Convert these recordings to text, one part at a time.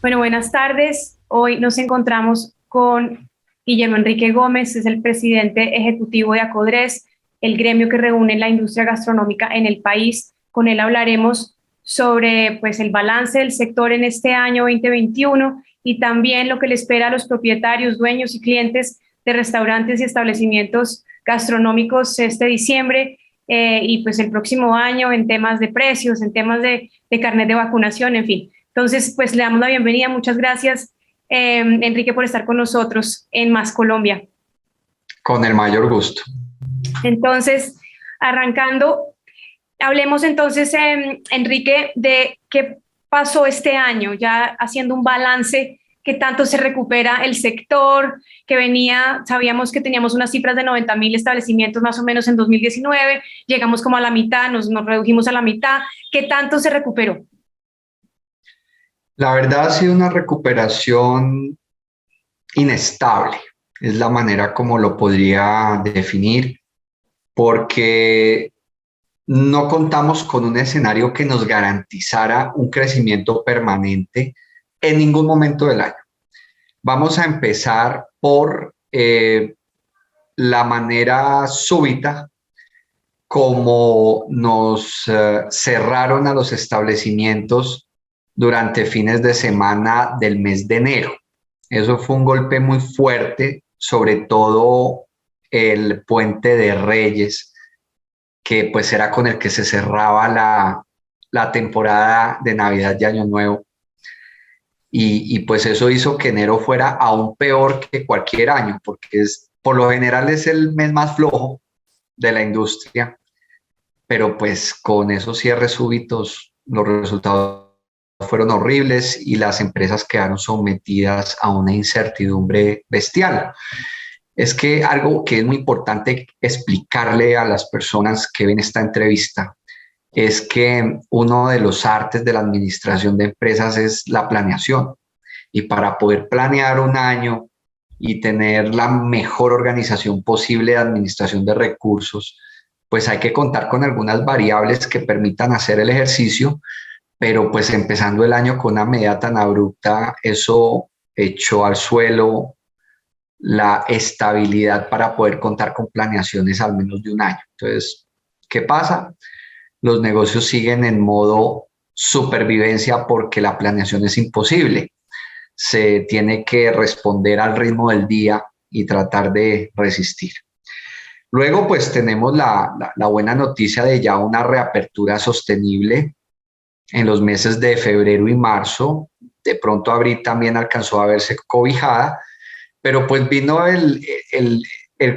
Bueno, buenas tardes. Hoy nos encontramos con Guillermo Enrique Gómez, es el presidente ejecutivo de Acodres, el gremio que reúne la industria gastronómica en el país. Con él hablaremos sobre pues, el balance del sector en este año 2021 y también lo que le espera a los propietarios, dueños y clientes de restaurantes y establecimientos gastronómicos este diciembre y pues el próximo año en temas de precios, en temas de carnet de vacunación, en fin. Entonces, pues le damos la bienvenida. Muchas gracias, Enrique, por estar con nosotros en Más Colombia. Con el mayor gusto. Entonces, arrancando, hablemos entonces, Enrique, de qué pasó este año, ya haciendo un balance, qué tanto se recupera el sector, que venía, sabíamos que teníamos unas cifras de 90.000 establecimientos más o menos en 2019, llegamos como a la mitad, nos redujimos a la mitad, ¿qué tanto se recuperó? La verdad ha sido una recuperación inestable, es la manera como lo podría definir, porque no contamos con un escenario que nos garantizara un crecimiento permanente en ningún momento del año. Vamos a empezar por la manera súbita como nos cerraron a los establecimientos durante fines de semana del mes de enero. Eso fue un golpe muy fuerte, sobre todo el Puente de Reyes, que pues era con el que se cerraba la temporada de Navidad y Año Nuevo. Y pues eso hizo que enero fuera aún peor que cualquier año, porque por lo general es el mes más flojo de la industria, pero pues con esos cierres súbitos los resultados fueron horribles y las empresas quedaron sometidas a una incertidumbre bestial. Es que algo que es muy importante explicarle a las personas que ven esta entrevista es que uno de los artes de la administración de empresas es la planeación. Y para poder planear un año y tener la mejor organización posible de administración de recursos, pues hay que contar con algunas variables que permitan hacer el ejercicio, pero pues empezando el año con una medida tan abrupta, eso echó al suelo la estabilidad para poder contar con planeaciones al menos de un año. Entonces, ¿qué pasa? Los negocios siguen en modo supervivencia porque la planeación es imposible. Se tiene que responder al ritmo del día y tratar de resistir. Luego, pues tenemos la buena noticia de ya una reapertura sostenible en los meses de febrero y marzo. De pronto abril también alcanzó a verse cobijada, pero pues vino el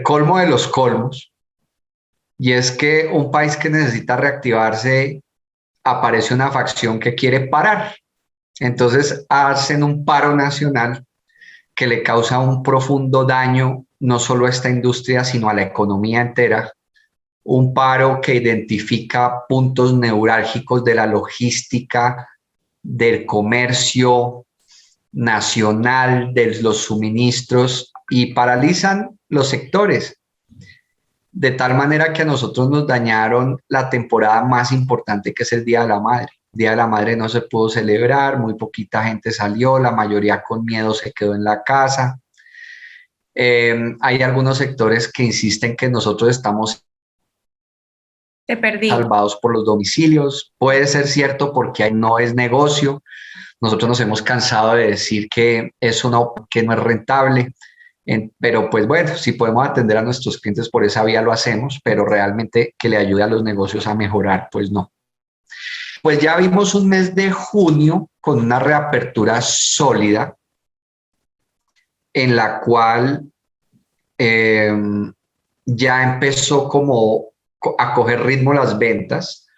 colmo de los colmos, y es que un país que necesita reactivarse, aparece una facción que quiere parar. Entonces hacen un paro nacional que le causa un profundo daño no solo a esta industria, sino a la economía entera. Un paro que identifica puntos neurálgicos de la logística, del comercio nacional, de los suministros, y paralizan los sectores. De tal manera que a nosotros nos dañaron la temporada más importante, que es el Día de la Madre. El Día de la Madre no se pudo celebrar, muy poquita gente salió, la mayoría con miedo se quedó en la casa. Hay algunos sectores que insisten que nosotros estamos Te perdí. salvados por los domicilios. Puede ser cierto porque no es negocio. Nosotros nos hemos cansado de decir que que no es rentable. Pero pues bueno, si podemos atender a nuestros clientes por esa vía lo hacemos, pero realmente que le ayude a los negocios a mejorar, pues no. Pues ya vimos un mes de junio con una reapertura sólida en la cual ya empezó como a coger ritmo las ventas.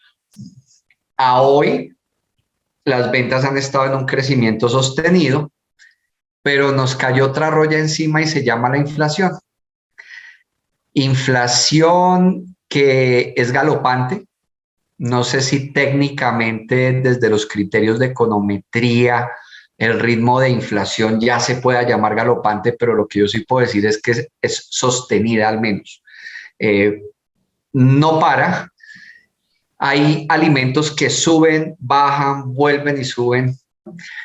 A hoy las ventas han estado en un crecimiento sostenido, pero nos cayó otra roya encima y se llama la inflación. Inflación que es galopante. No sé si técnicamente desde los criterios de econometría el ritmo de inflación ya se pueda llamar galopante, pero lo que yo sí puedo decir es que es sostenida al menos. No para. Hay alimentos que suben, bajan, vuelven y suben.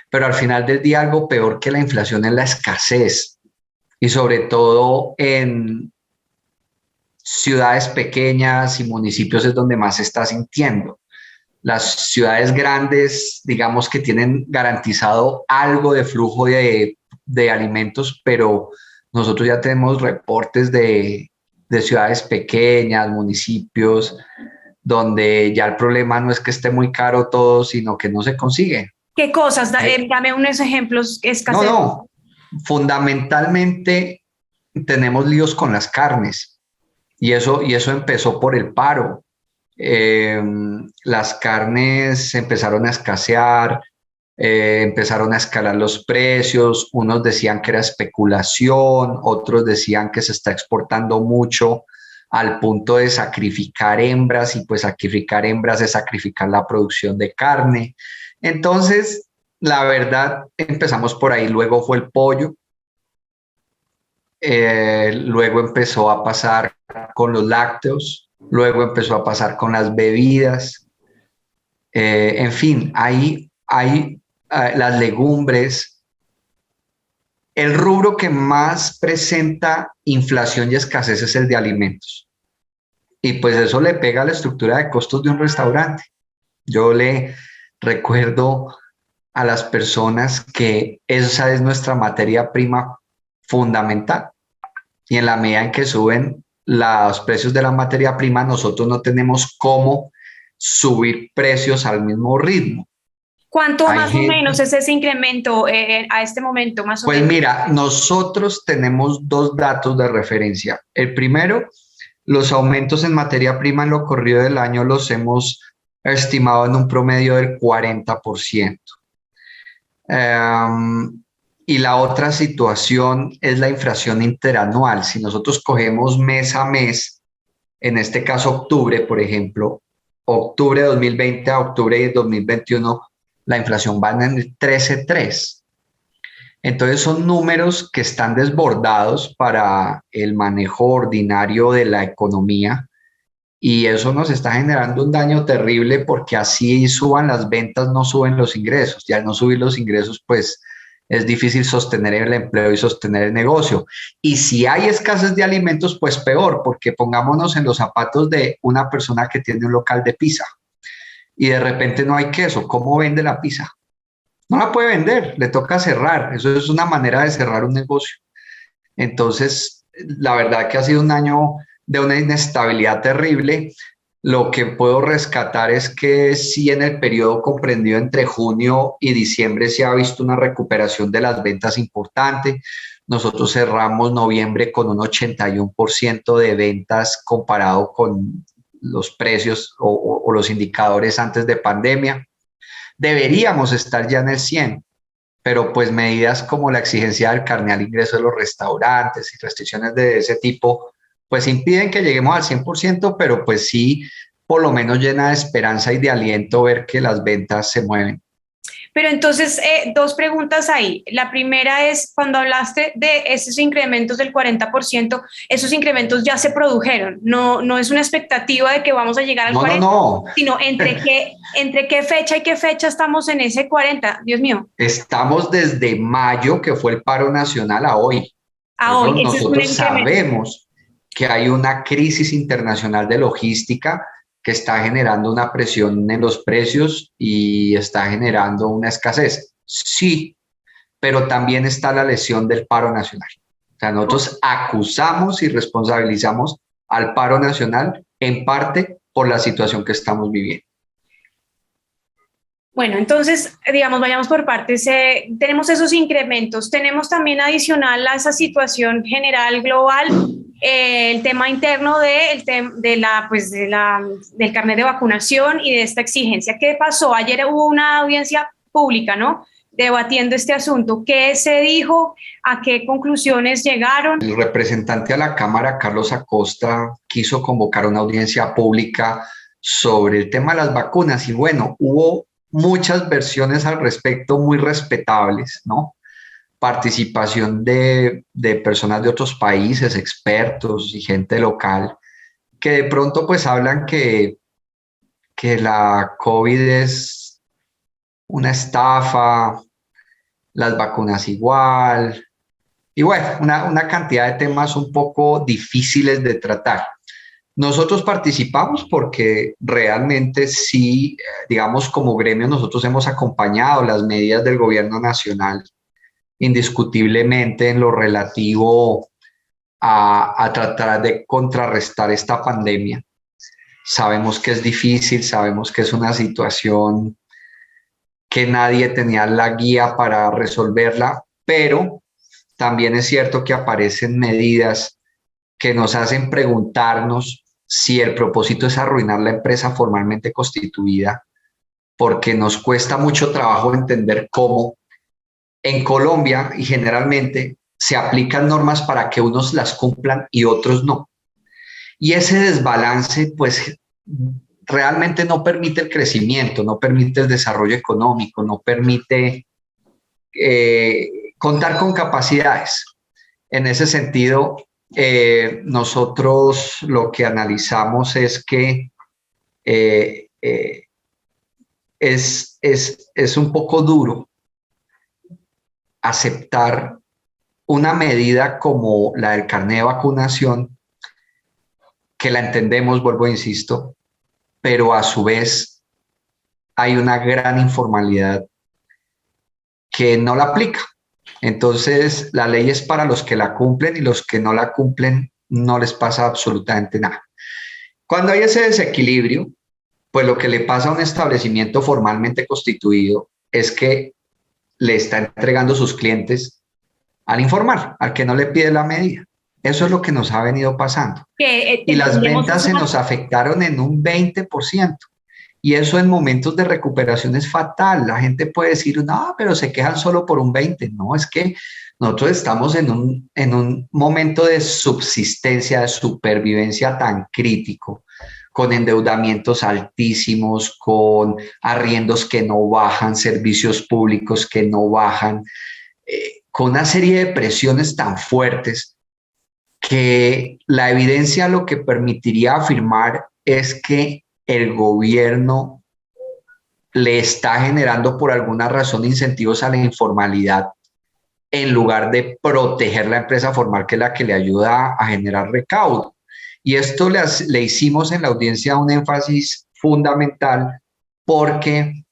pero al final del día algo peor que la inflación es la escasez, y sobre todo en ciudades pequeñas y municipios es donde más se está sintiendo. Las ciudades grandes, digamos que tienen garantizado algo de flujo de alimentos, pero nosotros ya tenemos reportes de ciudades pequeñas, municipios, donde ya el problema no es que esté muy caro todo, sino que no se consigue. ¿Qué cosas? Dame unos ejemplos No, escaseos. no, fundamentalmente tenemos líos con las carnes y eso empezó por el paro. Las carnes empezaron a escasear, empezaron a escalar los precios, unos decían que era especulación, otros decían que se está exportando mucho al punto de sacrificar hembras y pues sacrificar hembras es sacrificar la producción de carne. Entonces, la verdad, empezamos por ahí, luego fue el pollo, luego empezó a pasar con los lácteos, luego empezó a pasar con las bebidas, en fin, hay las legumbres. El rubro que más presenta inflación y escasez es el de alimentos. Y pues eso le pega a la estructura de costos de un restaurante. Yo le recuerdo a las personas que esa es nuestra materia prima fundamental. Y en la medida en que suben los precios de la materia prima, nosotros no tenemos cómo subir precios al mismo ritmo. ¿Cuánto más o menos es ese incremento a este momento? Más o pues menos. Mira, nosotros tenemos dos datos de referencia. El primero, los aumentos en materia prima en lo corrido del año los hemos estimado en un promedio del 40%. Y la otra situación es la inflación interanual. Si nosotros cogemos mes a mes, en este caso octubre, por ejemplo, octubre de 2020 a octubre de 2021, la inflación va en el 13,3. Entonces son números que están desbordados para el manejo ordinario de la economía y eso nos está generando un daño terrible porque así suban las ventas, no suben los ingresos. Y al no subir los ingresos, pues es difícil sostener el empleo y sostener el negocio. Y si hay escasez de alimentos, pues peor, porque pongámonos en los zapatos de una persona que tiene un local de pizza y de repente no hay queso. ¿Cómo vende la pizza? No la puede vender, le toca cerrar. Eso es una manera de cerrar un negocio. Entonces, la verdad que ha sido un año de una inestabilidad terrible. Lo que puedo rescatar es que sí, en el periodo comprendido entre junio y diciembre se ha visto una recuperación de las ventas importante. Nosotros cerramos noviembre con un 81% de ventas comparado con los precios o los indicadores antes de pandemia. Deberíamos estar ya en el 100, pero pues medidas como la exigencia del carné al ingreso de los restaurantes y restricciones de ese tipo, pues impiden que lleguemos al 100%, pero pues sí, por lo menos llena de esperanza y de aliento ver que las ventas se mueven. Pero entonces, dos preguntas ahí. La primera es, cuando hablaste de esos incrementos del 40%, esos incrementos ya se produjeron. No es una expectativa de que vamos a llegar al 40%, no. Sino entre qué fecha y qué fecha estamos en ese 40%. Dios mío. Estamos desde mayo, que fue el paro nacional, a hoy. A hoy. Nosotros sabemos que hay una crisis internacional de logística que está generando una presión en los precios y está generando una escasez. Sí, pero también está la lesión del paro nacional. O sea, nosotros acusamos y responsabilizamos al paro nacional en parte por la situación que estamos viviendo. Bueno, entonces, digamos, vayamos por partes. Tenemos esos incrementos, tenemos también adicional a esa situación general global el tema interno del carnet de vacunación y de esta exigencia. ¿Qué pasó? Ayer hubo una audiencia pública, ¿no?, debatiendo este asunto. ¿Qué se dijo? ¿A qué conclusiones llegaron? El representante a la Cámara, Carlos Acosta, quiso convocar una audiencia pública sobre el tema de las vacunas y bueno, hubo muchas versiones al respecto muy respetables, ¿no? Participación de personas de otros países, expertos y gente local, que de pronto pues hablan que la COVID es una estafa, las vacunas igual, y bueno, una cantidad de temas un poco difíciles de tratar. Nosotros participamos porque realmente sí, digamos, como gremio nosotros hemos acompañado las medidas del gobierno nacional indiscutiblemente en lo relativo a tratar de contrarrestar esta pandemia. Sabemos que es difícil, sabemos que es una situación que nadie tenía la guía para resolverla, pero también es cierto que aparecen medidas que nos hacen preguntarnos si el propósito es arruinar la empresa formalmente constituida, porque nos cuesta mucho trabajo entender cómo en Colombia y generalmente se aplican normas para que unos las cumplan y otros no. Y ese desbalance, pues, realmente no permite el crecimiento, no permite el desarrollo económico, no permite contar con capacidades. En ese sentido, nosotros lo que analizamos es que es un poco duro aceptar una medida como la del carnet de vacunación, que la entendemos, vuelvo e insisto, pero a su vez hay una gran informalidad que no la aplica. Entonces, la ley es para los que la cumplen y los que no la cumplen no les pasa absolutamente nada. Cuando hay ese desequilibrio, pues lo que le pasa a un establecimiento formalmente constituido es que le está entregando sus clientes al informal, al que no le pide la medida. Eso es lo que nos ha venido pasando. Y las ventas se nos afectaron en un 20%. Y eso en momentos de recuperación es fatal. La gente puede decir, no, pero se quejan solo por un 20%. No, es que nosotros estamos en un momento de subsistencia, de supervivencia tan crítico, con endeudamientos altísimos, con arriendos que no bajan, servicios públicos que no bajan, con una serie de presiones tan fuertes que la evidencia lo que permitiría afirmar es que el gobierno le está generando por alguna razón incentivos a la informalidad en lugar de proteger la empresa formal, que es la que le ayuda a generar recaudo. Y esto le hicimos en la audiencia un énfasis fundamental porque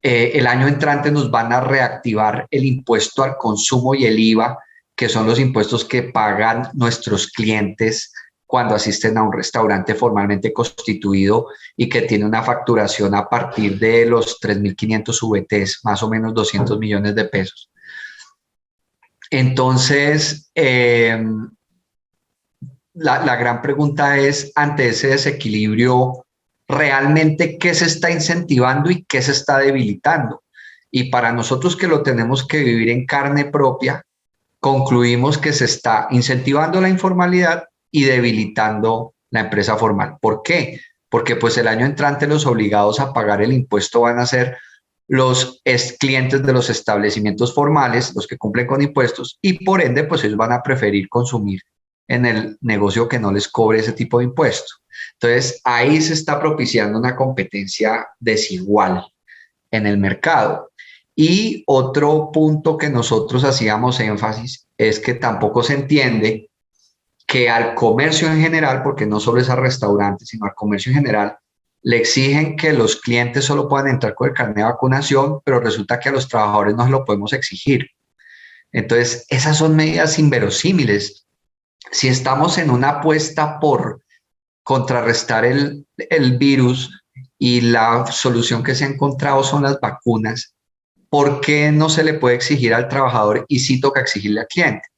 el año entrante nos van a reactivar el impuesto al consumo y el IVA, que son los impuestos que pagan nuestros clientes cuando asisten a un restaurante formalmente constituido y que tiene una facturación a partir de los 3.500 VTs, más o menos 200 millones de pesos. Entonces, la gran pregunta es, ante ese desequilibrio, ¿realmente qué se está incentivando y qué se está debilitando? Y para nosotros que lo tenemos que vivir en carne propia, concluimos que se está incentivando la informalidad y debilitando la empresa formal. ¿Por qué? Porque pues el año entrante los obligados a pagar el impuesto van a ser los clientes de los establecimientos formales, los que cumplen con impuestos, y por ende pues ellos van a preferir consumir en el negocio que no les cobre ese tipo de impuesto. Entonces ahí se está propiciando una competencia desigual en el mercado. Y otro punto que nosotros hacíamos énfasis es que tampoco se entiende que al comercio en general, porque no solo es a restaurantes, sino al comercio en general, le exigen que los clientes solo puedan entrar con el carnet de vacunación, pero resulta que a los trabajadores no se lo podemos exigir. Entonces, esas son medidas inverosímiles. Si estamos en una apuesta por contrarrestar el virus y la solución que se ha encontrado son las vacunas, ¿por qué no se le puede exigir al trabajador y sí toca exigirle al cliente?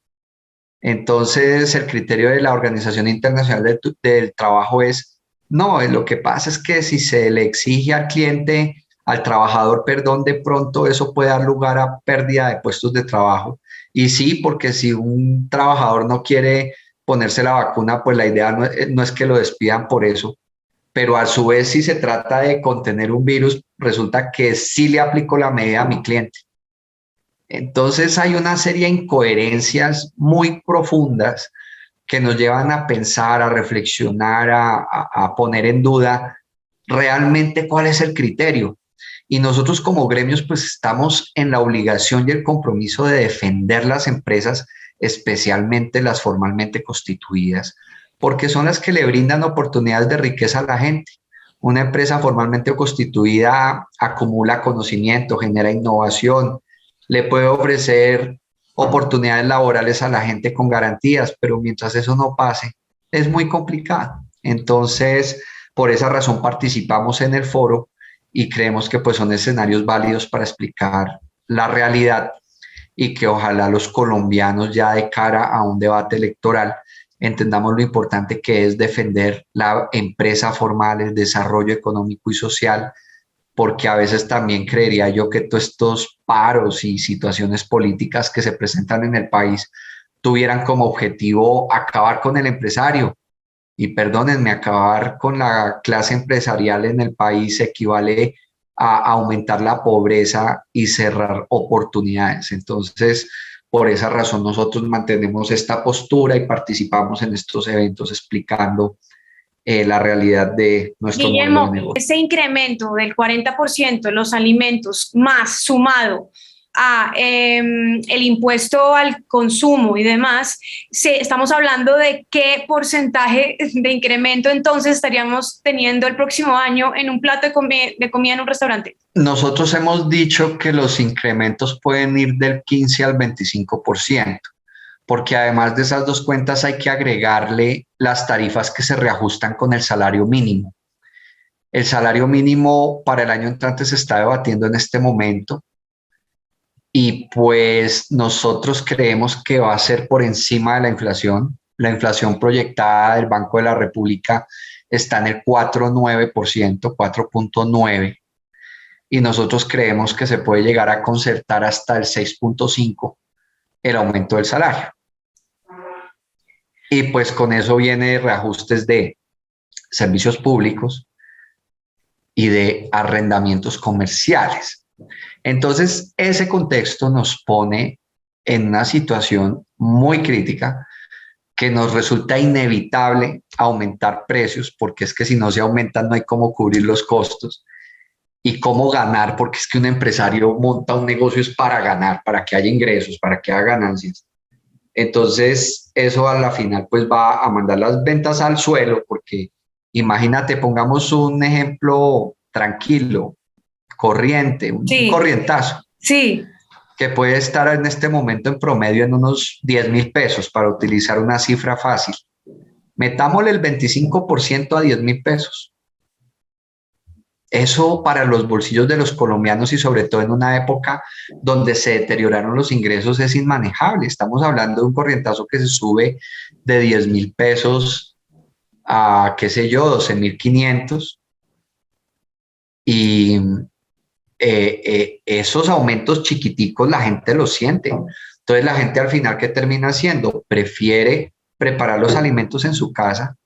Entonces, el criterio de la Organización Internacional del Trabajo es, no, lo que pasa es que si se le exige al cliente, al trabajador, perdón, de pronto eso puede dar lugar a pérdida de puestos de trabajo. Y sí, porque si un trabajador no quiere ponerse la vacuna, pues la idea no es que lo despidan por eso, pero a su vez si se trata de contener un virus, resulta que sí le aplico la medida a mi cliente. Entonces hay una serie de incoherencias muy profundas que nos llevan a pensar, a reflexionar, a poner en duda realmente cuál es el criterio. y nosotros como gremios pues estamos en la obligación y el compromiso de defender las empresas, especialmente las formalmente constituidas, porque son las que le brindan oportunidades de riqueza a la gente. Una empresa formalmente constituida acumula conocimiento, genera innovación, le puede ofrecer oportunidades laborales a la gente con garantías, pero mientras eso no pase, es muy complicado. Entonces, por esa razón participamos en el foro y creemos que pues son escenarios válidos para explicar la realidad y que ojalá los colombianos ya de cara a un debate electoral entendamos lo importante que es defender la empresa formal, el desarrollo económico y social, porque a veces también creería yo que todos estos paros y situaciones políticas que se presentan en el país tuvieran como objetivo acabar con el empresario. Y perdónenme, acabar con la clase empresarial en el país equivale a aumentar la pobreza y cerrar oportunidades. Entonces, por esa razón nosotros mantenemos esta postura y participamos en estos eventos explicando la realidad de nuestro modelo de negocio. Ese incremento del 40% en los alimentos más sumado a el impuesto al consumo y demás, estamos hablando de qué porcentaje de incremento entonces estaríamos teniendo el próximo año en un plato de comida en un restaurante. Nosotros hemos dicho que los incrementos pueden ir del 15 al 25%, porque además de esas dos cuentas hay que agregarle las tarifas que se reajustan con el salario mínimo. El salario mínimo para el año entrante se está debatiendo en este momento y pues nosotros creemos que va a ser por encima de la inflación. La inflación proyectada del Banco de la República está en el 4,9%, 4,9%, y nosotros creemos que se puede llegar a concertar hasta el 6,5% el aumento del salario. Y pues con eso viene reajustes de servicios públicos y de arrendamientos comerciales. Entonces, ese contexto nos pone en una situación muy crítica que nos resulta inevitable aumentar precios, porque es que si no se aumentan no hay cómo cubrir los costos y cómo ganar, porque es que un empresario monta un negocio es para ganar, para que haya ingresos, para que haya ganancias. Entonces, eso a la final pues va a mandar las ventas al suelo, porque imagínate, pongamos un ejemplo tranquilo, corriente, un corrientazo. Sí. Que puede estar en este momento en promedio en unos 10,000 pesos, para utilizar una cifra fácil. Metámosle el 25% a 10,000 pesos. Eso para los bolsillos de los colombianos y sobre todo en una época donde se deterioraron los ingresos es inmanejable. Estamos hablando de un corrientazo que se sube de 10,000 pesos a, qué sé yo, 12,500. Y esos aumentos chiquiticos la gente los siente. Entonces la gente al final, ¿qué termina haciendo? Prefiere preparar los alimentos en su casa,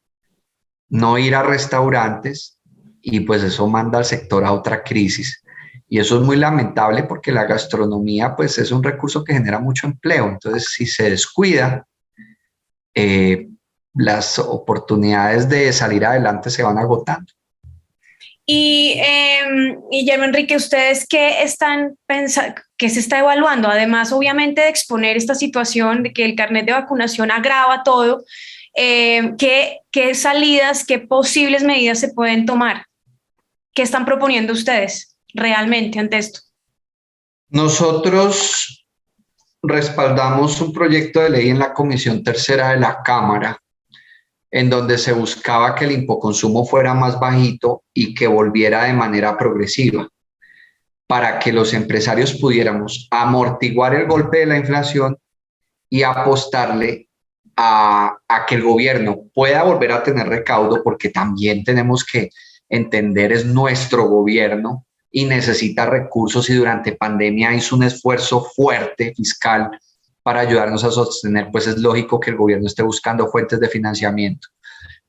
no ir a restaurantes, y pues eso manda al sector a otra crisis. Y eso es muy lamentable porque la gastronomía pues es un recurso que genera mucho empleo. Entonces, si se descuida, las oportunidades de salir adelante se van agotando. Y Guillermo Enrique, ¿ustedes qué están pensando, qué se está evaluando? Además, obviamente, de exponer esta situación de que el carnet de vacunación agrava todo, ¿qué salidas, qué posibles medidas se pueden tomar? ¿Qué están proponiendo ustedes realmente ante esto? Nosotros respaldamos un proyecto de ley en la Comisión Tercera de la Cámara, en donde se buscaba que el impoconsumo fuera más bajito y que volviera de manera progresiva, para que los empresarios pudiéramos amortiguar el golpe de la inflación y apostarle a que el gobierno pueda volver a tener recaudo, porque también tenemos que entender, es nuestro gobierno y necesita recursos, y durante pandemia hizo un esfuerzo fuerte fiscal para ayudarnos a sostener, pues es lógico que el gobierno esté buscando fuentes de financiamiento.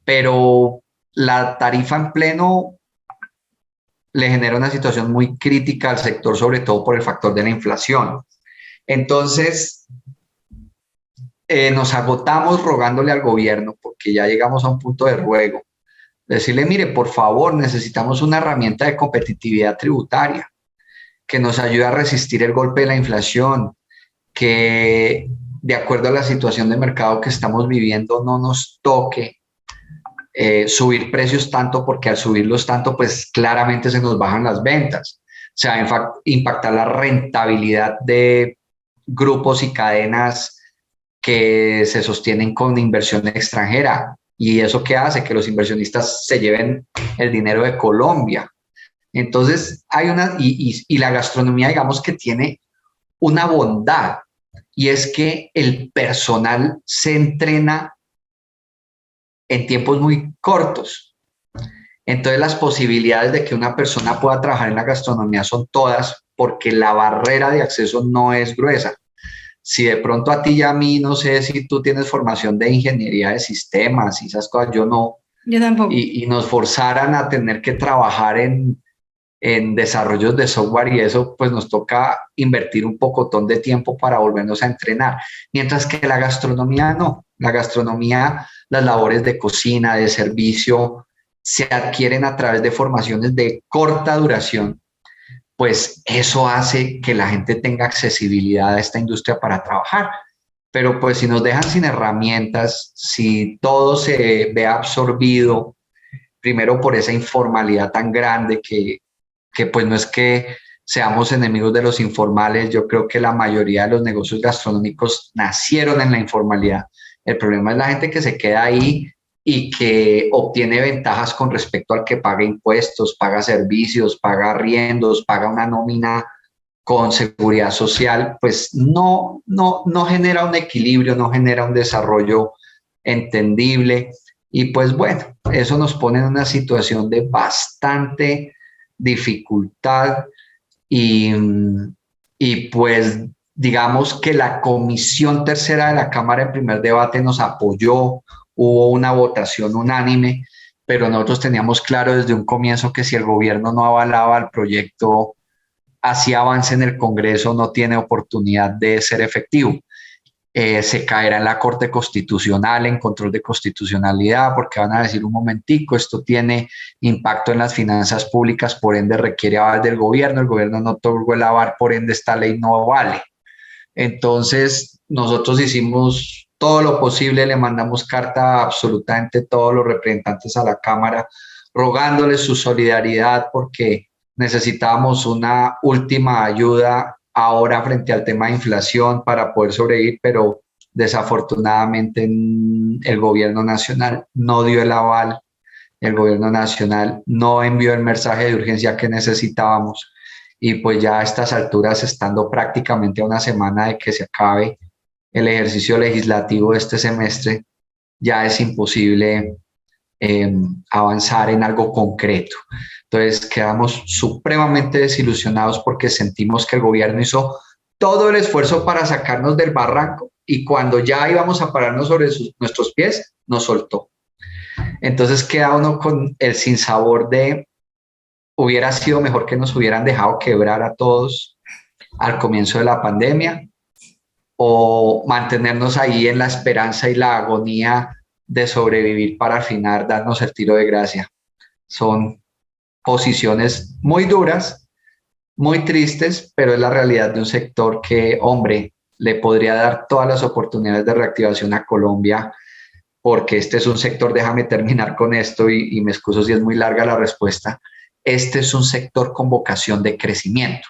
Pero la tarifa en pleno le genera una situación muy crítica al sector, sobre todo por el factor de la inflación. Entonces, nos agotamos rogándole al gobierno, porque ya llegamos a un punto de ruego, decirle, mire, por favor, necesitamos una herramienta de competitividad tributaria. que nos ayude a resistir el golpe de la inflación, que de acuerdo a la situación de mercado que estamos viviendo no nos toque subir precios tanto, porque al subirlos tanto, pues claramente se nos bajan las ventas. O sea, impactar la rentabilidad de grupos y cadenas que se sostienen con inversión extranjera. ¿Y eso qué hace? Que los inversionistas se lleven el dinero de Colombia. Entonces, hay y la gastronomía, digamos que tiene una bondad, y es que el personal se entrena en tiempos muy cortos. Entonces, las posibilidades de que una persona pueda trabajar en la gastronomía son todas, porque la barrera de acceso no es gruesa. Si de pronto a ti y a mí, no sé si tú tienes formación de ingeniería de sistemas y esas cosas, yo no. Yo tampoco. Y nos forzaran a tener que trabajar en desarrollos de software y eso, pues nos toca invertir un pocotón de tiempo para volvernos a entrenar. Mientras que la gastronomía no. La gastronomía, las labores de cocina, de servicio, se adquieren a través de formaciones de corta duración. Pues eso hace que la gente tenga accesibilidad a esta industria para trabajar. Pero pues si nos dejan sin herramientas, si todo se ve absorbido, primero por esa informalidad tan grande que pues no es que seamos enemigos de los informales, yo creo que la mayoría de los negocios gastronómicos nacieron en la informalidad. El problema es la gente que se queda ahí y que obtiene ventajas con respecto al que paga impuestos, paga servicios, paga arriendos, paga una nómina con seguridad social, pues no genera un equilibrio, no genera un desarrollo entendible. Y pues bueno, eso nos pone en una situación de bastante dificultad y, y pues digamos que la Comisión Tercera de la Cámara en primer debate nos apoyó, hubo una votación unánime, pero nosotros teníamos claro desde un comienzo que si el gobierno no avalaba el proyecto, así avance en el Congreso, no tiene oportunidad de ser efectivo. Se caerá en la Corte Constitucional en control de constitucionalidad, porque van a decir un momentico, esto tiene impacto en las finanzas públicas, por ende requiere aval del gobierno, el gobierno no otorgó el aval, por ende esta ley no vale. Entonces nosotros hicimos todo lo posible, le mandamos carta a absolutamente todos los representantes a la Cámara, rogándoles su solidaridad, porque necesitábamos una última ayuda ahora frente al tema de inflación para poder sobrevivir, pero desafortunadamente el gobierno nacional no dio el aval, el gobierno nacional no envió el mensaje de urgencia que necesitábamos, y pues ya a estas alturas, estando prácticamente a una semana de que se acabe el ejercicio legislativo de este semestre, ya es imposible avanzar en algo concreto. Entonces quedamos supremamente desilusionados porque sentimos que el gobierno hizo todo el esfuerzo para sacarnos del barranco y cuando ya íbamos a pararnos sobre nuestros pies, nos soltó. Entonces queda uno con el sinsabor de hubiera sido mejor que nos hubieran dejado quebrar a todos al comienzo de la pandemia, o mantenernos ahí en la esperanza y la agonía de sobrevivir para al final darnos el tiro de gracia. Son posiciones muy duras, muy tristes, pero es la realidad de un sector que, hombre, le podría dar todas las oportunidades de reactivación a Colombia, porque este es un sector, déjame terminar con esto y me excuso si es muy larga la respuesta, este es un sector con vocación de crecimiento.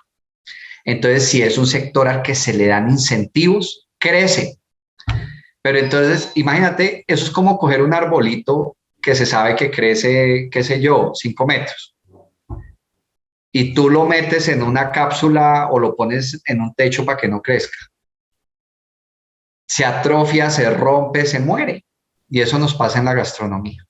Entonces, si es un sector al que se le dan incentivos, crece. Pero entonces, imagínate, eso es como coger un arbolito que se sabe que crece, qué sé yo, 5 metros. Y tú lo metes en una cápsula o lo pones en un techo para que no crezca. Se atrofia, se rompe, se muere. Y eso nos pasa en la gastronomía.